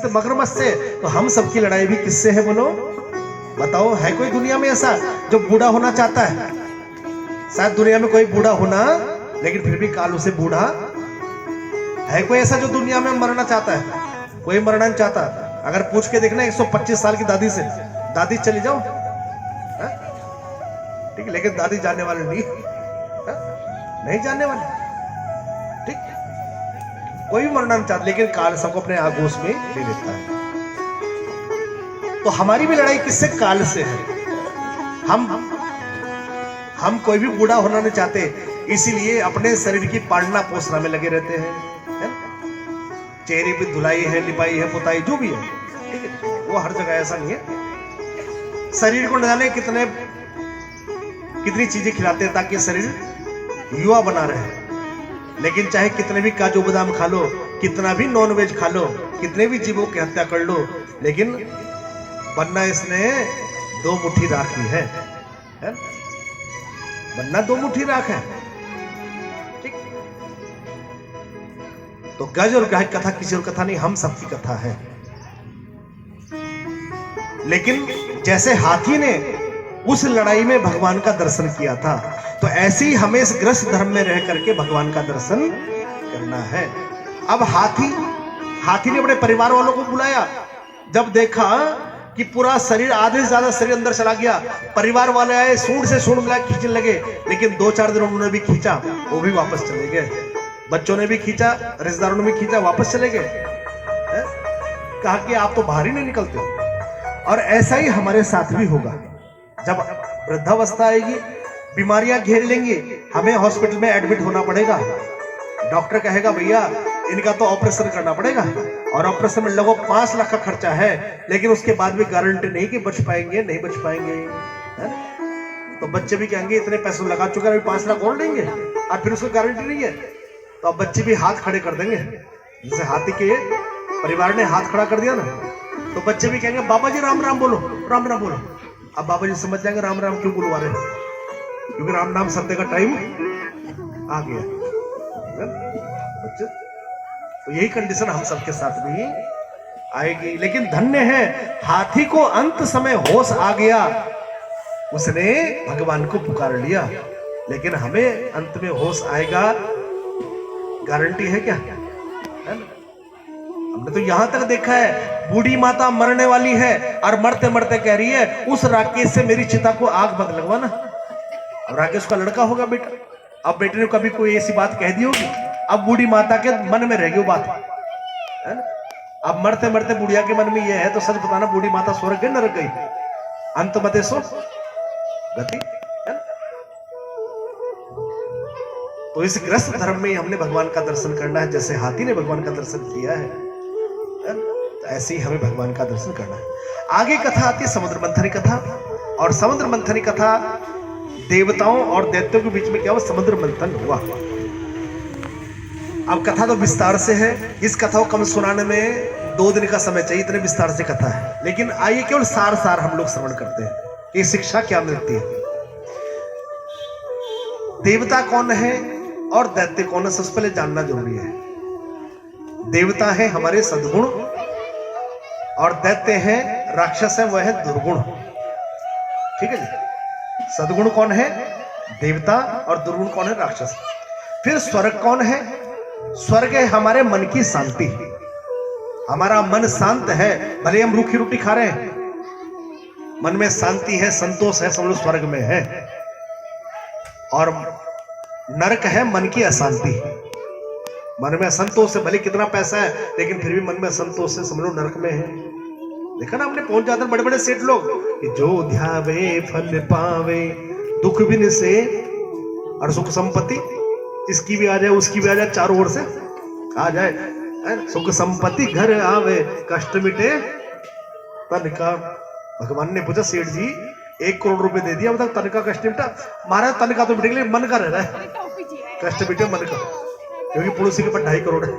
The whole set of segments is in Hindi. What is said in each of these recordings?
मगरमच्छ से, तो हम सबकी लड़ाई भी किससे है बोलो? बताओ, है कोई दुनिया में ऐसा जो बूढ़ा होना चाहता है? शायद दुनिया में कोई बूढ़ा होना, लेकिन फिर भी काल उसे बूढ़ा। है कोई ऐसा जो दुनिया में मरना चाहता है? कोई मरना नहीं चाहता। अगर पूछ के देखना 125 साल की दादी से, दादी चली जाओ, ठीक है, लेकिन दादी जानने वाले नहीं, नहीं जानने वाले, ठीक। कोई भी मरना नहीं चाहता, लेकिन काल सबको अपने आगोश में ले लेता है। तो हमारी भी लड़ाई किससे? काल से है। हम कोई भी बूढ़ा होना नहीं चाहते, इसीलिए अपने शरीर की पालना पोषणा में लगे रहते हैं, है? चेहरे पे धुलाई है, लिपाई है, पुताई जो भी है, ठीक है, वो हर जगह ऐसा नहीं है। शरीर को न जाने कितनी चीजें खिलाते हैं ताकि शरीर युवा बना रहे, लेकिन चाहे कितने भी काजू बादाम खा लो, कितना भी नॉन वेज खा लो, कितने भी जीवों की हत्या कर लो, लेकिन बनना इसने 2 मुट्ठी राख ही है? बनना 2 मुट्ठी राख है, ठीक। तो गज और गाय कथा किसी और कथा नहीं, हम सबकी कथा है। लेकिन जैसे हाथी ने उस लड़ाई में भगवान का दर्शन किया था, तो ऐसे ही हमें इस ग्रस्त धर्म में रह करके भगवान का दर्शन करना है। अब हाथी ने अपने परिवार वालों को बुलाया, जब देखा कि पूरा शरीर, आधे से ज्यादा शरीर अंदर चला गया, परिवार वाले आए, सूंड से सूंड मिला खींचने लगे, लेकिन 2-4 दिन उन्होंने भी खींचा, वो भी वापस चले गए। बच्चों ने भी खींचा, रिश्तेदारों ने भी खींचा, वापस चले गए। कहा कि आप तो बाहर ही नहीं निकलते। और ऐसा ही हमारे साथ भी होगा। जब वृद्धावस्था आएगी, बीमारियां घेर लेंगी, हमें हॉस्पिटल में एडमिट होना पड़ेगा। डॉक्टर कहेगा भैया इनका तो ऑपरेशन करना पड़ेगा, और ऑपरेशन में लगभग 5 लाख का खर्चा है, लेकिन उसके बाद भी गारंटी नहीं कि बच पाएंगे, नहीं बच पाएंगे, है? तो बच्चे भी कहेंगे इतने पैसे लगा चुका है, 5 लाख और देंगे, और फिर उसको गारंटी नहीं है, तो अब बच्चे भी हाथ खड़े कर देंगे। जैसे हाथी के परिवार ने हाथ खड़ा कर दिया ना, तो बच्चे भी कहेंगे बाबा जी राम राम बोलो, राम राम बोलो। अब बाबा जी समझ जाएंगे राम राम क्यों बुलवा रहे हैं, क्योंकि राम नाम सत्य का टाइम आ गया। तो यही कंडीशन हम सबके साथ भी आएगी। लेकिन धन्य है हाथी को अंत समय होश आ गया, उसने भगवान को पुकार लिया। लेकिन हमें अंत में होश आएगा, गारंटी है क्या? है ना? हमने तो यहां तक देखा है, बूढ़ी माता मरने वाली है और मरते मरते कह रही है उस राकेश से मेरी चिता को आग मत लगवाना। अब राकेश का लड़का होगा बेटा, अब बेटे ने कभी कोई ऐसी बात कह दी होगी, अब बूढ़ी माता के मन में रह गई वो बात, है ना? अब मरते मरते बुढ़िया के मन में यह है, तो सच बताना बूढ़ी माता स्वर्ग गई नरक गई? अंत मते सो गति, है ना? तो इस ग्रस्त धर्म में हमने भगवान का दर्शन करना है, जैसे हाथी ने भगवान का दर्शन किया है, तो ऐसे ही हमें भगवान का दर्शन करना है। आगे कथा आती है समुद्र मंथन कथा, और समुद्र मंथन कथा देवताओं और दैत्यों के बीच में क्या हुआ? समुद्र मंथन हुआ। अब कथा तो विस्तार से है, इस कथा को कम सुनाने में 2 दिन का समय चाहिए, इतने विस्तार से कथा है। लेकिन आइए केवल सार हम लोग श्रवण करते हैं कि शिक्षा क्या मिलती है। देवता कौन है और दैत्य कौन है, सबसे पहले जानना जरूरी है। देवता है हमारे सद्गुण, और दैत्य है, राक्षस है, वह है दुर्गुण। ठीक है जी? सद्गुण कौन है? देवता, और दुर्गुण कौन है? राक्षस। फिर स्वर्ग कौन है? स्वर्ग है हमारे मन की शांति। हमारा मन शांत है, भले हम रूखी रोटी खा रहे हैं, मन में शांति है, संतोष है, सब लोग स्वर्ग में है। और नरक है मन की अशांति। मन में असंतोष है, भले कितना पैसा है लेकिन फिर भी मन में असंतोष है, सब लोग नरक में है। देखा ना, हमने पहुंच जाते हैं बड़े बड़े सेठ लोग कि जो ध्यावे फल पावे, दुख बिन से और सुख संपत्ति, इसकी भी आ जाए उसकी भी आ जाए, चारों ओर से आ जाए, सुख संपत्ति घर आवे, कष्ट मिटे तन का। भगवान ने पूछा सेठ जी 1 करोड़ रुपए दे दिया, तन का कष्ट मिटा? महाराज तन का तो मिटे, लेकिन मन का रह रहा है, कष्ट मिटे मन का, क्योंकि पड़ोसी के पास 2.5 करोड़ है।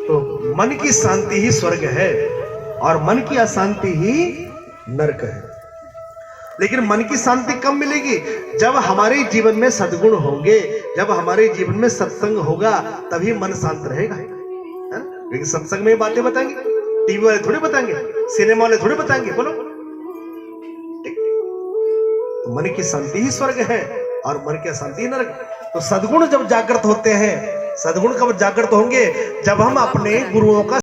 तो मन की शांति ही स्वर्ग है, और मन की अशांति ही नरक है। लेकिन मन की शांति कब मिलेगी? जब हमारे जीवन में सद्गुण होंगे, जब हमारे जीवन में सत्संग होगा, तभी मन शांत रहेगा। लेकिन सत्संग में ये बातें बताएंगे, टीवी वाले थोड़ी बताएंगे, सिनेमा वाले थोड़ी बताएंगे, बोलो। ठीक। तो मन की शांति ही स्वर्ग है और मन की अशांति ही नरक। तो सद्गुण जब जागृत होते हैं, सद्गुण कब जागृत होंगे? जब हम अपने गुरुओं का